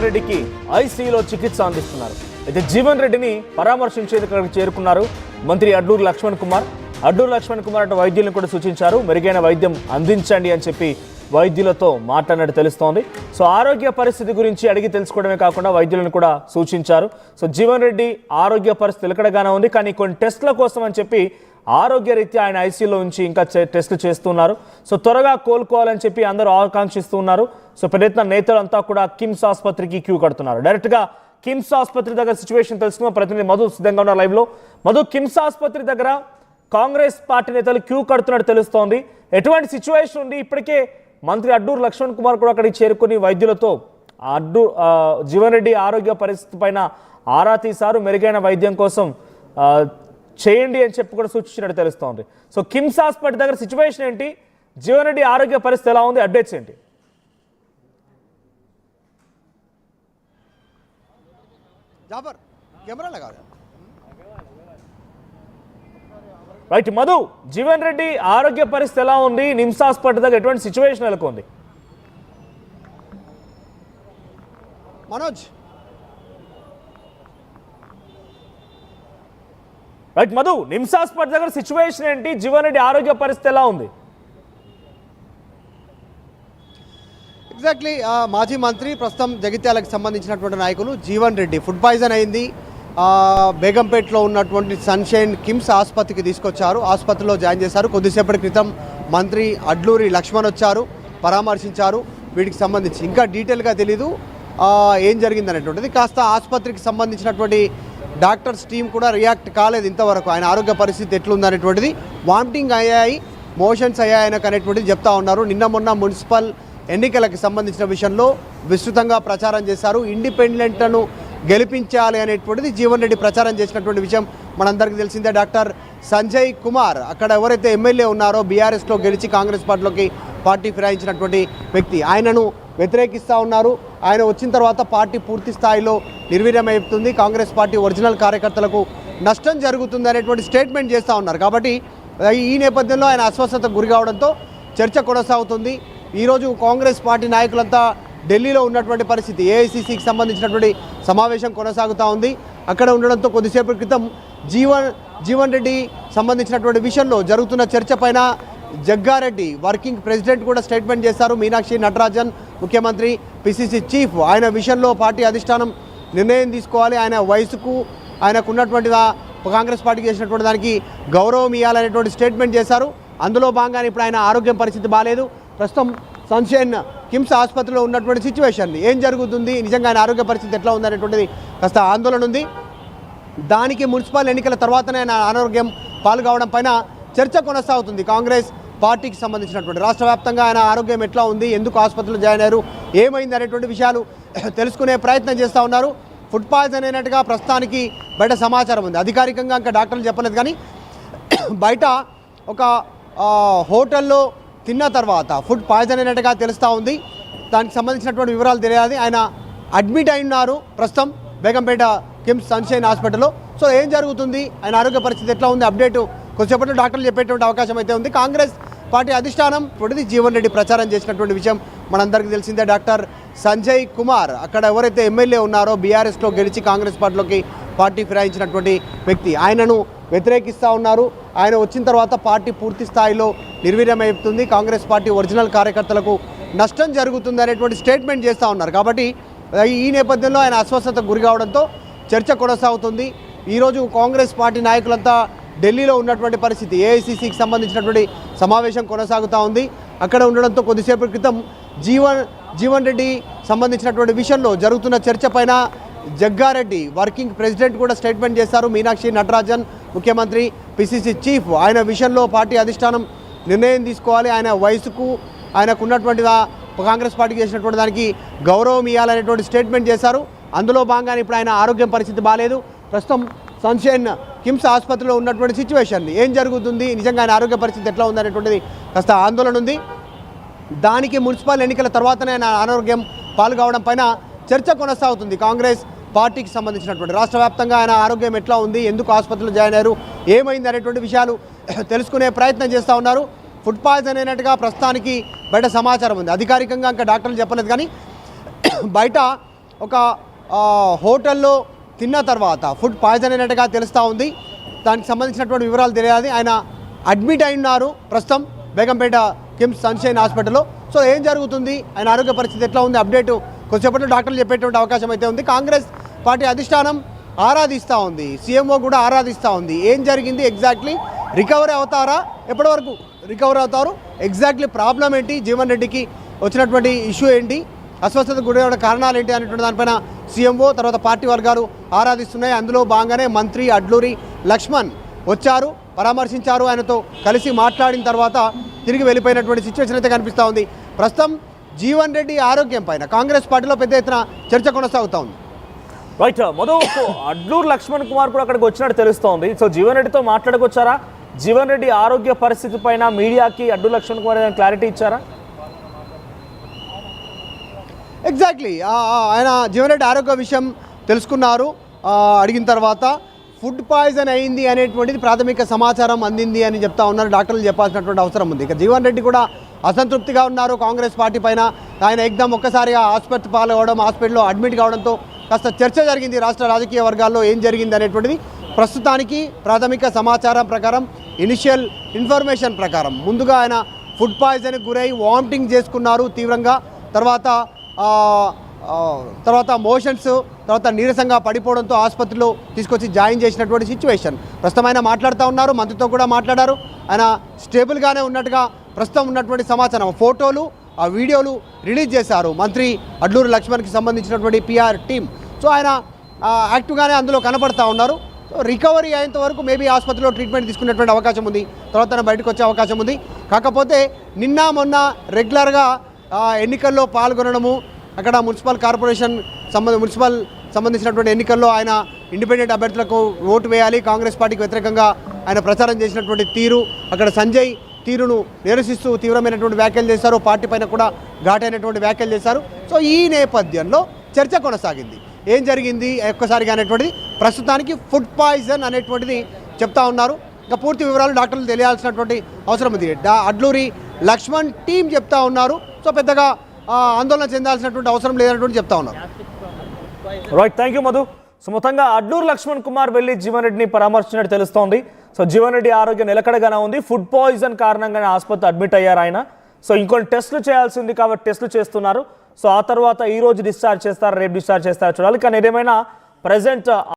రెడ్డికి ఐసీయూలో చికిత్స అందిస్తున్నారు. అయితే జీవన్ రెడ్డిని పరామర్శించేందుకు చేరుకున్నారు మంత్రి అడ్లూరి లక్ష్మణ్ కుమార్. అడ్లూరి లక్ష్మణ్ కుమార్ అటు వైద్యులను కూడా సూచించారు. మెరుగైన వైద్యం అందించండి అని చెప్పి వైద్యులతో మాట్లాడినట్టు తెలుస్తోంది. సో ఆరోగ్య పరిస్థితి గురించి అడిగి తెలుసుకోవడమే కాకుండా వైద్యులను కూడా సూచించారు. సో జీవన్ రెడ్డి ఆరోగ్య పరిస్థితి నిలకడగానే ఉంది, కానీ కొన్ని టెస్టుల కోసం అని చెప్పి ఆరోగ్య రీత్యా ఆయన ఐసీయూలో ఉంచి ఇంకా టెస్టులు చేస్తున్నారు. సో త్వరగా కోలుకోవాలని చెప్పి అందరూ ఆకాంక్షిస్తున్నారు. సో పెద్ద నేతలంతా కూడా కిమ్స్ ఆసుపత్రికి క్యూ కడుతున్నారు. డైరెక్ట్గా కిమ్స్ ఆసుపత్రి దగ్గర సిచ్యువేషన్ తెలుసుకున్న ప్రతినిధి మధు సిద్ధంగా ఉన్నారు లైవ్లో. మధు, కిమ్స్ ఆసుపత్రి దగ్గర కాంగ్రెస్ పార్టీ నేతలు క్యూ కడుతున్నట్టు తెలుస్తోంది. ఎటువంటి సిచ్యువేషన్ ఉంది? ఇప్పటికే మంత్రి అడ్లూరి లక్ష్మణ్ కుమార్ కూడా అక్కడికి చేరుకుని వైద్యులతో జీవన్ రెడ్డి ఆరోగ్య పరిస్థితి పైన ఆరా తీశారు. మెరుగైన వైద్యం కోసం చేయండి అని చెప్పి కూడా సూచించినట్టు తెలుస్తోంది. సో కిమ్స్ హాస్పిటల్ దగ్గర సిచ్యువేషన్ ఏంటి? జీవన్ రెడ్డి ఆరోగ్య పరిస్థితి ఎలా ఉంది? అప్డేట్స్ ఏంటి? రైట్ మధు, జీవన్ రెడ్డి ఆరోగ్య పరిస్థితి ఎలా ఉంది? నిమ్స్ హాస్పిటల్ దగ్గర ఎటువంటి సిచ్యువేషన్ నెలకొంది? మనోజ్ రైట్ మధు, నిమ్స్ హాస్పిటల్ దగ్గర సిచ్యువేషన్ ఏంటి? జీవన్ రెడ్డి ఆరోగ్య పరిస్థితి ఎలా ఉంది? ఎగ్జాక్ట్లీ మాజీ మంత్రి ప్రస్తుతం జగిత్యాలకు సంబంధించినటువంటి నాయకులు జీవన్ రెడ్డి ఫుడ్ పాయిజన్ అయింది. బేగంపేటలో ఉన్నటువంటి సన్షైన్ కిమ్స్ ఆసుపత్రికి తీసుకొచ్చారు. ఆసుపత్రిలో జాయిన్ చేశారు. కొద్దిసేపటి క్రితం మంత్రి అడ్లూరి లక్ష్మణ్ వచ్చారు, పరామర్శించారు. వీటికి సంబంధించి ఇంకా డీటెయిల్గా తెలీదు ఏం జరిగింది అనేటువంటిది. కాస్త ఆసుపత్రికి సంబంధించినటువంటి డాక్టర్స్ టీం కూడా రియాక్ట్ కాలేదు ఇంతవరకు. ఆయన ఆరోగ్య పరిస్థితి ఎట్లుందనేటువంటిది. వామిటింగ్ అయ్యాయి, మోషన్స్ అయ్యాయి ఆయనకు అనేటువంటిది చెప్తా ఉన్నారు. నిన్న మొన్న మున్సిపల్ ఎన్నికలకు సంబంధించిన విషయంలో విస్తృతంగా ప్రచారం చేశారు. ఇండిపెండెంట్లను గెలిపించాలి అనేటువంటిది జీవన్ రెడ్డి ప్రచారం చేసినటువంటి విషయం మనందరికీ తెలిసిందే. డాక్టర్ సంజయ్ కుమార్ అక్కడ ఎవరైతే ఎమ్మెల్యే ఉన్నారో బీఆర్ఎస్లో గెలిచి కాంగ్రెస్ పార్టీలోకి పార్టీ ఫిరాయించినటువంటి వ్యక్తి, ఆయనను వ్యతిరేకిస్తూ ఉన్నారు. ఆయన వచ్చిన తర్వాత పార్టీ పూర్తి స్థాయిలో నిర్వీర్యమవుతుంది, కాంగ్రెస్ పార్టీ ఒరిజినల్ కార్యకర్తలకు నష్టం జరుగుతుంది అనేటువంటి స్టేట్మెంట్ చేస్తూ ఉన్నారు. కాబట్టి ఈ నేపథ్యంలో ఆయన అస్వస్థతకు గురి కావడంతో చర్చ కొనసాగుతుంది. ఈరోజు కాంగ్రెస్ పార్టీ నాయకులంతా ఢిల్లీలో ఉన్నటువంటి పరిస్థితి. ఏఐసీసీకి సంబంధించినటువంటి సమావేశం కొనసాగుతూ ఉంది. అక్కడ ఉండడంతో కొద్దిసేపటి క్రితం జీవన్ రెడ్డి సంబంధించినటువంటి విషయంలో జరుగుతున్న చర్చ పైన జగ్గారెడ్డి వర్కింగ్ ప్రెసిడెంట్ కూడా స్టేట్మెంట్ చేశారు. మీనాక్షి నటరాజన్ ముఖ్యమంత్రి పిసిసి చీఫ్ ఆయన విషయంలో పార్టీ అధిష్టానం నిర్ణయం తీసుకోవాలి. ఆయన వయసుకు ఆయనకు ఉన్నటువంటి కాంగ్రెస్ పార్టీకి చేసినటువంటి దానికి గౌరవం ఇవ్వాలనేటువంటి స్టేట్మెంట్ చేశారు. అందులో భాగంగానే ఇప్పుడు ఆయన ఆరోగ్యం పరిస్థితి బాగాలేదు. ప్రస్తుతం సన్షైన్ కిమ్స్ ఆసుపత్రిలో ఉన్నటువంటి సిచ్యువేషన్ ఏం జరుగుతుంది, నిజంగా ఆయన ఆరోగ్య పరిస్థితి ఎట్లా ఉందనేటువంటిది కాస్త ఆందోళన ఉంది. దానికి మున్సిపల్ ఎన్నికల తర్వాతనే ఆయన అనారోగ్యం పాల్గొవడం పైన చర్చ కొనసాగుతుంది. కాంగ్రెస్ పార్టీకి సంబంధించినటువంటి రాష్ట్ర వ్యాప్తంగా ఆయన ఆరోగ్యం ఎట్లా ఉంది, ఎందుకు ఆసుపత్రిలో జాయిన్ అయ్యారు, ఏమైంది అనేటువంటి విషయాలు తెలుసుకునే ప్రయత్నం చేస్తూ ఉన్నారు. ఫుడ్ పాయిజన్ అయినట్టుగా ప్రస్తుతానికి బయట సమాచారం ఉంది. అధికారికంగా ఇంకా డాక్టర్లు చెప్పలేదు, కానీ బయట ఒక హోటల్లో తిన్న తర్వాత ఫుడ్ పాయిజన్ అయినట్టుగా తెలుస్తూ ఉంది. దానికి సంబంధించినటువంటి వివరాలు తెలియాలి. ఆయన అడ్మిట్ అయినారు ప్రస్తుతం బేగంపేట కిమ్స్ సన్షైన్ హాస్పిటల్లో. సో ఏం జరుగుతుంది, ఆయన ఆరోగ్య పరిస్థితి ఎట్లా ఉంది, అప్డేటు కొద్దిసేపట్లో డాక్టర్లు చెప్పేటువంటి అవకాశం అయితే ఉంది. కాంగ్రెస్ పార్టీ అధిష్టానం ఇప్పటిది జీవన్ రెడ్డి ప్రచారం చేసినటువంటి విషయం మనందరికీ తెలిసిందే. డాక్టర్ సంజయ్ కుమార్ అక్కడ ఎవరైతే ఎమ్మెల్యే ఉన్నారో బీఆర్ఎస్లో గెలిచి కాంగ్రెస్ పార్టీలోకి పార్టీ ఫిరాయించినటువంటి వ్యక్తి, ఆయనను వ్యతిరేకిస్తూ ఉన్నారు. ఆయన వచ్చిన తర్వాత పార్టీ పూర్తి స్థాయిలో నిర్వీర్యమవుతుంది, కాంగ్రెస్ పార్టీ ఒరిజినల్ కార్యకర్తలకు నష్టం జరుగుతుంది అనేటువంటి స్టేట్మెంట్ చేస్తూ ఉన్నారు. కాబట్టి ఈ నేపథ్యంలో ఆయన అస్వస్థతకు గురి కావడంతో చర్చ కొనసాగుతుంది. ఈరోజు కాంగ్రెస్ పార్టీ నాయకులంతా ఢిల్లీలో ఉన్నటువంటి పరిస్థితి. ఏఐసీసీకి సంబంధించినటువంటి సమావేశం కొనసాగుతూ ఉంది. అక్కడ ఉండడంతో కొద్దిసేపటి క్రితం జీవన్ రెడ్డి సంబంధించినటువంటి విషయంలో జరుగుతున్న చర్చ పైన జగ్గారెడ్డి వర్కింగ్ ప్రెసిడెంట్ కూడా స్టేట్మెంట్ చేశారు. మీనాక్షి నటరాజన్ ముఖ్యమంత్రి పిసిసి చీఫ్ ఆయన విషయంలో పార్టీ అధిష్టానం నిర్ణయం తీసుకోవాలి. ఆయన వయసుకు ఆయనకు ఉన్నటువంటి కాంగ్రెస్ పార్టీకి చేసినటువంటి దానికి గౌరవం ఇవ్వాలనేటువంటి స్టేట్మెంట్ చేశారు. అందులో భాగంగానే ఇప్పుడు ఆయన ఆరోగ్యం పరిస్థితి బాగాలేదు. ప్రస్తుతం సన్షైన్ కిమ్స్ ఆసుపత్రిలో ఉన్నటువంటి సిచ్యువేషన్ ఏం జరుగుతుంది, నిజంగా ఆయన ఆరోగ్య పరిస్థితి ఎట్లా ఉందనేటువంటిది కాస్త ఆందోళన ఉంది. దానికి మున్సిపల్ ఎన్నికల తర్వాతనే ఆయన అనారోగ్యం పాల్గొవడం పైన చర్చ కొనసాగుతుంది. కాంగ్రెస్ పార్టీకి సంబంధించినటువంటి రాష్ట్ర వ్యాప్తంగా ఆయన ఆరోగ్యం ఎట్లా ఉంది, ఎందుకు ఆసుపత్రిలో జాయిన్ అయ్యారు, ఏమైంది అనేటువంటి విషయాలు తెలుసుకునే ప్రయత్నం చేస్తూ ఉన్నారు. ఫుడ్ పాయిజన్ అయినట్టుగా ప్రస్తుతానికి బయట సమాచారం ఉంది. అధికారికంగా ఇంకా డాక్టర్లు చెప్పలేదు, కానీ బయట ఒక హోటల్లో తిన్న తర్వాత ఫుడ్ పాయిజన్ అయినట్టుగా తెలుస్తూ ఉంది. దానికి సంబంధించినటువంటి వివరాలు తెలియాలి. ఆయన అడ్మిట్ అయి ఉన్నారు ప్రస్తుతం బేగంపేట కిమ్స్ సన్షైన్ హాస్పిటల్లో. సో ఏం జరుగుతుంది, ఆయన ఆరోగ్య పరిస్థితి ఎట్లా ఉంది, అప్డేటు కొద్దిసేపట్లో డాక్టర్లు చెప్పేటువంటి అవకాశం అయితే ఉంది. కాంగ్రెస్ పార్టీ అధిష్టానం ఆరాధిస్తూ ఉంది, సీఎంఓ కూడా ఆరాధిస్తూ ఉంది. ఏం జరిగింది, ఎగ్జాక్ట్లీ రికవరీ అవుతారా, ఎప్పటి వరకు రికవరీ అవుతారు, ఎగ్జాక్ట్లీ ప్రాబ్లం ఏంటి, జీవన్ రెడ్డికి వచ్చినటువంటి ఇష్యూ ఏంటి, అస్వస్థతకు గురైన కారణాలు ఏంటి అనేటువంటి దానిపైన సీఎంఓ తర్వాత పార్టీ వర్గాలు ఆరాధిస్తున్నాయి. అందులో భాగంగానే మంత్రి అడ్లూరి లక్ష్మణ్ వచ్చారు, పరామర్శించారు. ఆయనతో కలిసి మాట్లాడిన తర్వాత తిరిగి వెళ్ళిపోయినటువంటి సిచ్యువేషన్ అయితే కనిపిస్తూ ఉంది. ప్రస్తుతం జీవన్ రెడ్డి ఆరోగ్యం పైన కాంగ్రెస్ పార్టీలో పెద్ద ఎత్తున చర్చ కొనసాగుతూ ఉంది. రైట్ మధు, అడ్లూరు లక్ష్మణ్ కుమార్ కూడా అక్కడికి వచ్చినట్టు తెలుస్తోంది. సో జీవన్ రెడ్డితో మాట్లాడుకొచ్చారా? జీవన్ రెడ్డి ఆరోగ్య పరిస్థితి పైన మీడియాకి అడ్లూరు లక్ష్మణ్ కుమార్ ఏదైనా క్లారిటీ ఇచ్చారా? ఎగ్జాక్ట్లీ ఆయన జీవన్ రెడ్డి ఆరోగ్య విషయం తెలుసుకున్నారు. అడిగిన తర్వాత ఫుడ్ పాయిజన్ అయింది అనేటువంటిది ప్రాథమిక సమాచారం అందింది అని చెప్తా ఉన్నారు. డాక్టర్లు చెప్పాల్సినటువంటి అవసరం ఉంది. ఇక జీవన్ రెడ్డి కూడా అసంతృప్తిగా ఉన్నారు కాంగ్రెస్ పార్టీ పైన. ఆయన ఎగ్దమ్ ఒక్కసారిగా ఆసుపత్రి పాలవడం, హాస్పిటల్లో అడ్మిట్ కావడంతో కాస్త చర్చ జరిగింది రాష్ట్ర రాజకీయ వర్గాల్లో ఏం జరిగింది అనేటువంటిది. ప్రస్తుతానికి ప్రాథమిక సమాచారం ప్రకారం, ఇనిషియల్ ఇన్ఫర్మేషన్ ప్రకారం ముందుగా ఆయన ఫుడ్ పాయిజన్కి గురై వామిటింగ్ చేసుకున్నారు తీవ్రంగా. తర్వాత మోషన్స్, తర్వాత నీరసంగా పడిపోవడంతో ఆసుపత్రిలో తీసుకొచ్చి జాయిన్ చేసినటువంటి సిచ్యువేషన్. ప్రస్తుతం ఆయన మాట్లాడుతూ ఉన్నారు, మంత్రితో కూడా మాట్లాడారు. ఆయన స్టేబుల్గానే ఉన్నట్టుగా ప్రస్తుతం ఉన్నటువంటి సమాచారం. ఫోటోలు, ఆ వీడియోలు రిలీజ్ చేశారు మంత్రి అడ్లూరు లక్ష్మణ్కి సంబంధించినటువంటి పిఆర్ టీం. సో ఆయన యాక్టివ్గానే అందులో కనపడతా ఉన్నారు. సో రికవరీ అయ్యేంత వరకు మేబీ ఆసుపత్రిలో ట్రీట్మెంట్ తీసుకునేటువంటి అవకాశం ఉంది, తర్వాత తన బయటకు వచ్చే అవకాశం ఉంది. కాకపోతే నిన్న మొన్న రెగ్యులర్గా ఎన్నికల్లో పాల్గొనడము, అక్కడ మున్సిపల్ కార్పొరేషన్ సంబంధించినటువంటి ఎన్నికల్లో ఆయన ఇండిపెండెంట్ అభ్యర్థులకు ఓటు వేయాలి, కాంగ్రెస్ పార్టీకి వ్యతిరేకంగా ఆయన ప్రచారం చేసినటువంటి తీరు, అక్కడ సంజయ్ తీరును నిరసిస్తూ తీవ్రమైనటువంటి వ్యాఖ్యలు చేశారు. పార్టీ పైన కూడా ఘాటైనటువంటి వ్యాఖ్యలు చేశారు. సో ఈ నేపథ్యంలో చర్చ కొనసాగింది. ఏం జరిగింది ఒక్కసారిగా అనేటువంటిది. ప్రస్తుతానికి ఫుడ్ పాయిజన్ అనేటువంటిది చెప్తా ఉన్నారు. ఇంకా పూర్తి వివరాలు డాక్టర్లు తెలియాల్సినటువంటి అవసరం ఉంది. అడ్లూరి లక్ష్మణ్ టీం చెప్తా ఉన్నారు. సో పెద్దగా ఆందోళన చెందాల్సినటువంటి అవసరం లేదన్నటువంటి చెప్తా ఉన్నారు. Right, thank you Madhu. So మొత్తంగా అడ్లూరు లక్ష్మణ్ కుమార్ వెళ్ళి జీవన్ రెడ్డిని పరామర్శించినట్టు తెలుస్తోంది. సో జీవన్ రెడ్డి ఆరోగ్యం నిలకడగానే ఉంది. ఫుడ్ పాయిజన్ కారణంగానే ఆసుపత్రి అడ్మిట్ అయ్యారు ఆయన. సో ఇంకొన్ని టెస్టులు చేయాల్సి ఉంది కాబట్టి టెస్టులు చేస్తున్నారు. సో ఆ తర్వాత ఈ రోజు డిశ్చార్జ్ చేస్తారు, రేపు డిశ్చార్జ్ చేస్తారు చూడాలి. కానీ ఏదేమైనా ప్రజెంట్